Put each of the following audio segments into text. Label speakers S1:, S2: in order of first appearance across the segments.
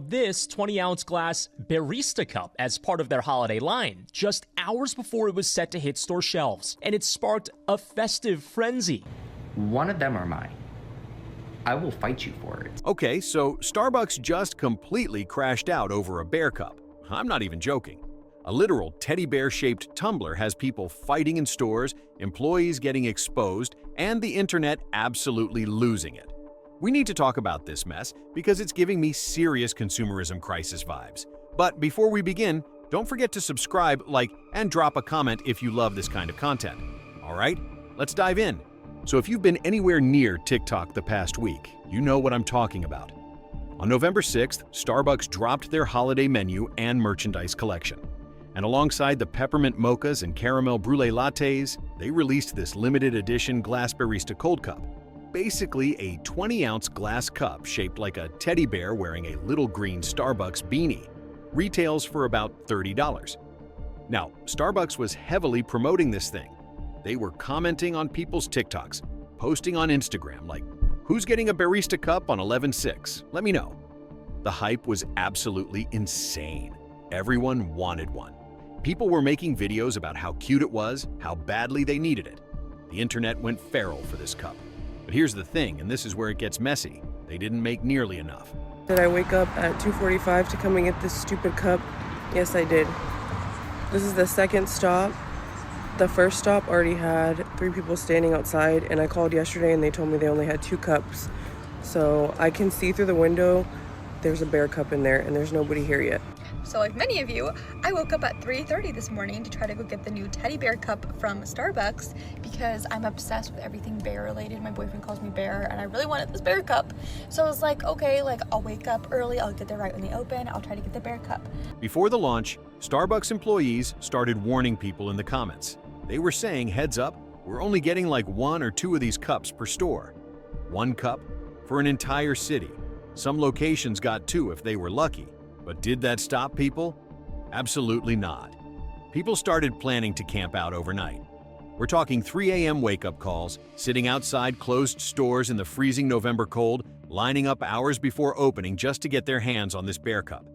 S1: of this 20-ounce glass Barista cup as part of their holiday line, just hours before it was set to hit store shelves, and it sparked a festive frenzy.
S2: One of them are mine. I will fight you for it.
S3: Okay, so Starbucks just completely crashed out over a bear cup. I'm not even joking. A literal teddy bear-shaped tumbler has people fighting in stores, employees getting exposed, and the internet absolutely losing it. We need to talk about this mess because it's giving me serious consumerism crisis vibes. But before we begin, don't forget to subscribe, like, and drop a comment if you love this kind of content. All right, let's dive in. So if you've been anywhere near TikTok the past week, you know what I'm talking about. On November 6th, Starbucks dropped their holiday menu and merchandise collection. And alongside the peppermint mochas and caramel brulee lattes, they released this limited edition glass barista cold cup. Basically a 20-ounce glass cup shaped like a teddy bear wearing a little green Starbucks beanie. Retails for about $30. Now, Starbucks was heavily promoting this thing. They were commenting on people's TikToks, posting on Instagram like, "Who's getting a barista cup on 11/6? Let me know." The hype was absolutely insane. Everyone wanted one. People were making videos about how cute it was, how badly they needed it. The internet went feral for this cup. But here's the thing, and this is where it gets messy. They didn't make nearly enough.
S4: Did I wake up at 2:45 to come and get this stupid cup? Yes, I did. This is the second stop. The first stop already had 3 people standing outside, and I called yesterday and they told me they only had 2 cups. So I can see through the window, there's a bear cup in there and there's nobody here yet.
S5: So like many of you, I woke up at 3:30 this morning to try to go get the new teddy bear cup from Starbucks because I'm obsessed with everything bear related. My boyfriend calls me bear and I really wanted this bear cup. So I was like, okay, I'll wake up early, I'll get there right when they open, I'll try to get the bear cup.
S3: Before the launch, Starbucks employees started warning people in the comments. They were saying, heads up, we're only getting like 1 or 2 of these cups per store. 1 cup for an entire city. Some locations got 2 if they were lucky. But did that stop people? Absolutely not. People started planning to camp out overnight. We're talking 3 a.m. wake-up calls, sitting outside closed stores in the freezing November cold, lining up hours before opening just to get their hands on this bear cup.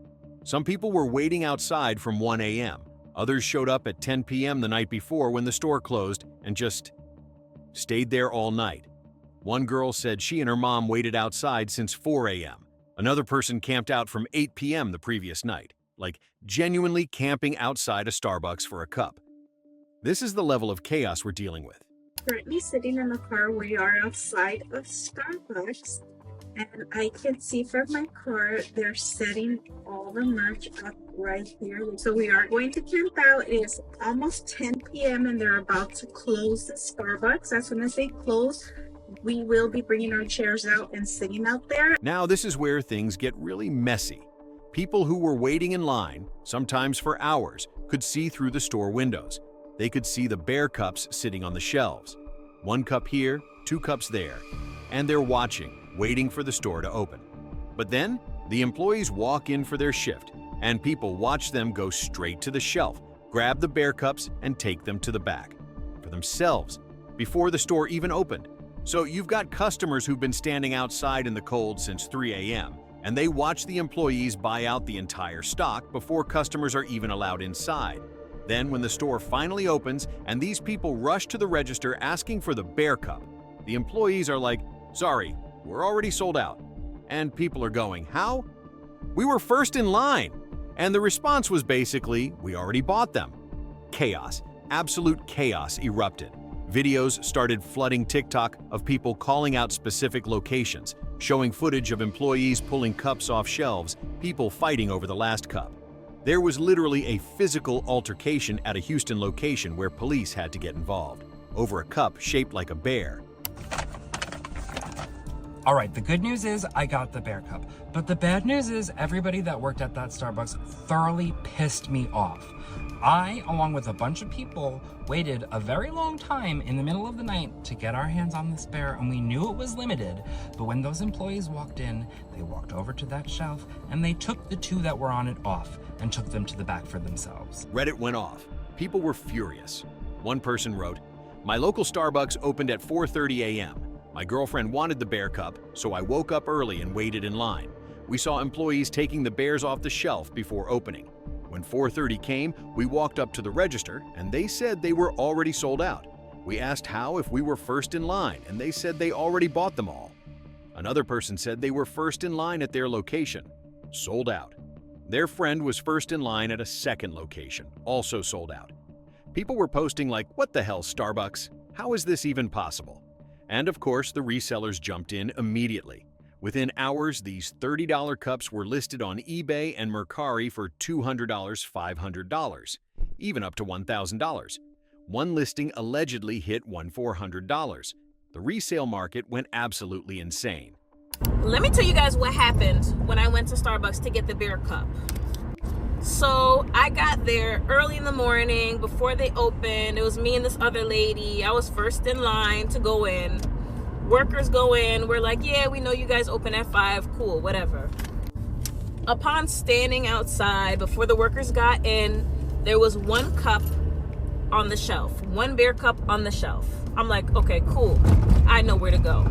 S3: Some people were waiting outside from 1 a.m. Others showed up at 10 p.m. the night before when the store closed and just stayed there all night. One girl said she and her mom waited outside since 4 a.m. Another person camped out from 8 p.m. the previous night, like genuinely camping outside a Starbucks for a cup. This is the level of chaos we're dealing with.
S6: Currently sitting in the car, we are outside of Starbucks, and I can see from my car they're setting all the merch up right here. So we are going to camp out. It is almost 10 p.m. and they're about to close the Starbucks. As soon as they close, we will be bringing our chairs out and sitting out there.
S3: Now this is where things get really messy. People who were waiting in line, sometimes for hours, could see through the store windows. They could see the bear cups sitting on the shelves. 1 cup here, 2 cups there. And they're watching, waiting for the store to open. But then, the employees walk in for their shift, and people watch them go straight to the shelf, grab the bear cups, and take them to the back. For themselves, before the store even opened. So you've got customers who've been standing outside in the cold since 3 a.m., and they watch the employees buy out the entire stock before customers are even allowed inside. Then when the store finally opens and these people rush to the register asking for the bear cup, the employees are like, "Sorry, we're already sold out." And people are going, "How? We were first in line." And the response was basically, "We already bought them." Chaos, absolute chaos erupted. Videos started flooding TikTok of people calling out specific locations, showing footage of employees pulling cups off shelves, people fighting over the last cup. There was literally a physical altercation at a Houston location where police had to get involved, over a cup shaped like a bear.
S7: All right, the good news is I got the bear cup, but the bad news is everybody that worked at that Starbucks thoroughly pissed me off. I, along with a bunch of people, waited a very long time in the middle of the night to get our hands on this bear, and we knew it was limited, but when those employees walked in, they walked over to that shelf and they took the 2 that were on it off and took them to the back for themselves.
S3: Reddit went off. People were furious. One person wrote, "My local Starbucks opened at 4:30 a.m. My girlfriend wanted the bear cup, so I woke up early and waited in line. We saw employees taking the bears off the shelf before opening. When 4:30 came, we walked up to the register and they said they were already sold out. We asked how if we were first in line and they said they already bought them all. Another person said they were first in line at their location. Sold out. Their friend was first in line at a second location, also sold out. People were posting like, "What the hell, Starbucks? How is this even possible?" And of course, the resellers jumped in immediately. Within hours, these $30 cups were listed on eBay and Mercari for $200, $500, even up to $1,000. One listing allegedly hit $1,400. The resale market went absolutely insane.
S8: Let me tell you guys what happened when I went to Starbucks to get the beer cup. So I got there early in the morning before they opened. It was me and this other lady. I was first in line to go in. Workers go in. We're like, yeah, we know you guys open at 5. Cool, whatever. Upon standing outside, before the workers got in, there was one cup on the shelf. One beer cup on the shelf. I'm like, okay, cool. I know where to go.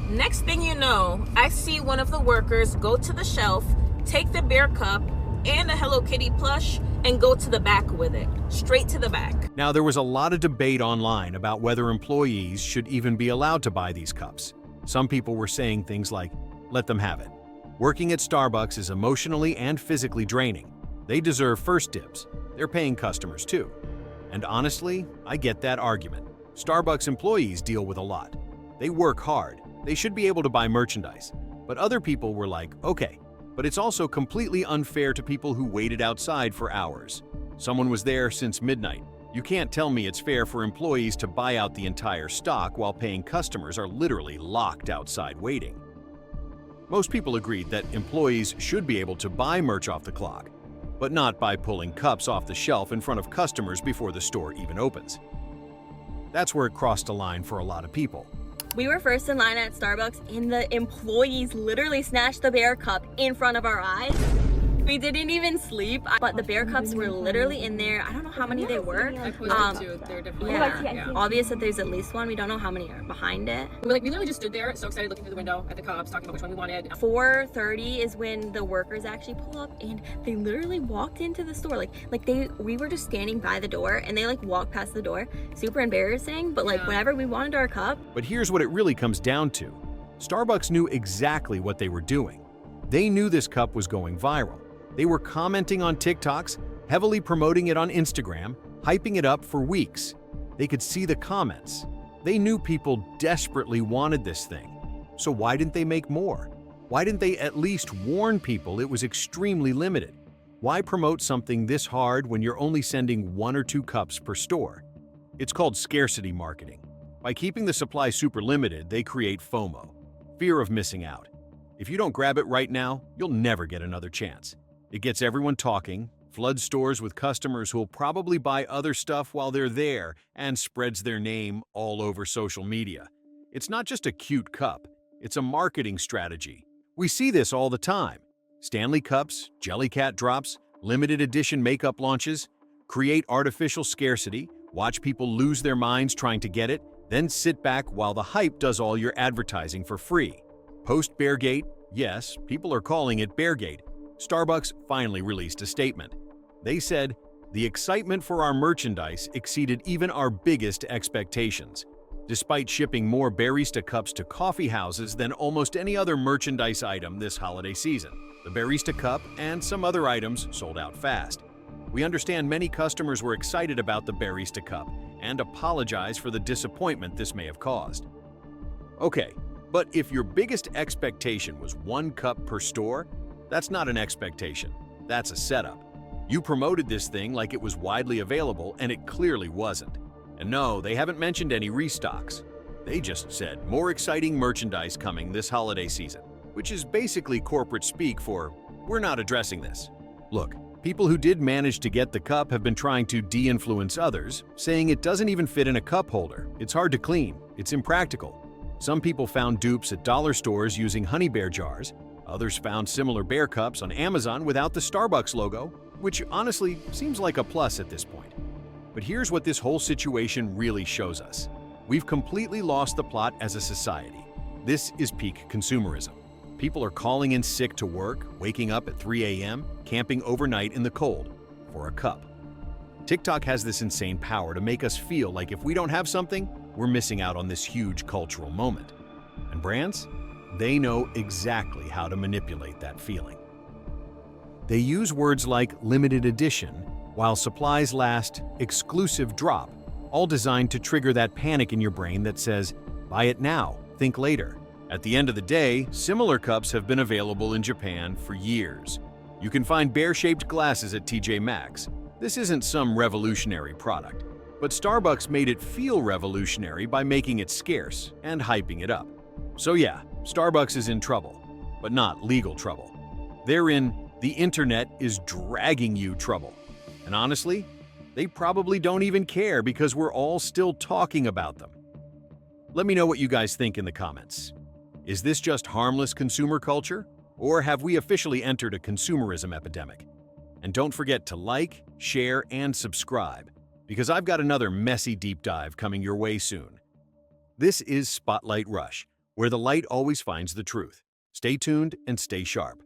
S8: Next thing you know, I see one of the workers go to the shelf, take the beer cup and a Hello Kitty plush and go to the back with it, straight to the back.
S3: Now, there was a lot of debate online about whether employees should even be allowed to buy these cups. Some people were saying things like, let them have it. Working at Starbucks is emotionally and physically draining. They deserve first dibs. They're paying customers too. And honestly, I get that argument. Starbucks employees deal with a lot. They work hard. They should be able to buy merchandise. But other people were like, okay, but it's also completely unfair to people who waited outside for hours. Someone was there since midnight. You can't tell me it's fair for employees to buy out the entire stock while paying customers are literally locked outside waiting. Most people agreed that employees should be able to buy merch off the clock, but not by pulling cups off the shelf in front of customers before the store even opens. That's where it crossed a line for a lot of people.
S9: We were first in line at Starbucks and the employees literally snatched the bear cup in front of our eyes. We didn't even sleep, but the bear cups were literally in there. I don't know how many they were.
S8: I posted two. They're definitely
S9: Yeah, obvious that there's at least one. We don't know how many are behind it.
S8: We literally just stood there, so excited, looking through the window at the cups, talking about which one we wanted.
S9: 4:30 is when the workers actually pull up, and they literally walked into the store. We were just standing by the door, and they walked past the door. Super embarrassing, but whenever we wanted our cup.
S3: But here's what it really comes down to. Starbucks knew exactly what they were doing. They knew this cup was going viral. They were commenting on TikToks, heavily promoting it on Instagram, hyping it up for weeks. They could see the comments. They knew people desperately wanted this thing. So why didn't they make more? Why didn't they at least warn people it was extremely limited? Why promote something this hard when you're only sending 1 or 2 cups per store? It's called scarcity marketing. By keeping the supply super limited, they create FOMO, fear of missing out. If you don't grab it right now, you'll never get another chance. It gets everyone talking, floods stores with customers who'll probably buy other stuff while they're there, and spreads their name all over social media. It's not just a cute cup, it's a marketing strategy. We see this all the time. Stanley Cups, Jellycat drops, limited edition makeup launches. Create artificial scarcity, watch people lose their minds trying to get it, then sit back while the hype does all your advertising for free. Post-Beargate, yes, people are calling it Beargate, Starbucks finally released a statement. They said, "The excitement for our merchandise exceeded even our biggest expectations. Despite shipping more Barista cups to coffee houses than almost any other merchandise item this holiday season, the Barista cup and some other items sold out fast. We understand many customers were excited about the Barista cup and apologize for the disappointment this may have caused." Okay, but if your biggest expectation was 1 cup per store, that's not an expectation, that's a setup. You promoted this thing like it was widely available, and it clearly wasn't. And no, they haven't mentioned any restocks. They just said more exciting merchandise coming this holiday season, which is basically corporate speak for, we're not addressing this. Look, people who did manage to get the cup have been trying to de-influence others, saying it doesn't even fit in a cup holder, it's hard to clean, it's impractical. Some people found dupes at dollar stores using Honey Bear jars. Others found similar bear cups on Amazon without the Starbucks logo, which honestly seems like a plus at this point. But here's what this whole situation really shows us. We've completely lost the plot as a society. This is peak consumerism. People are calling in sick to work, waking up at 3 a.m., camping overnight in the cold for a cup. TikTok has this insane power to make us feel like if we don't have something, we're missing out on this huge cultural moment. And brands? They know exactly how to manipulate that feeling. They use words like limited edition, while supplies last, exclusive drop, all designed to trigger that panic in your brain that says, buy it now, think later. At the end of the day, similar cups have been available in Japan for years. You can find bear-shaped glasses at TJ Maxx. This isn't some revolutionary product, but Starbucks made it feel revolutionary by making it scarce and hyping it up. So yeah, Starbucks is in trouble, but not legal trouble. They're in the internet is dragging you trouble. And honestly, they probably don't even care because we're all still talking about them. Let me know what you guys think in the comments. Is this just harmless consumer culture, or have we officially entered a consumerism epidemic? And don't forget to like, share, and subscribe, because I've got another messy deep dive coming your way soon. This is Spotlight Rush, where the light always finds the truth. Stay tuned and stay sharp.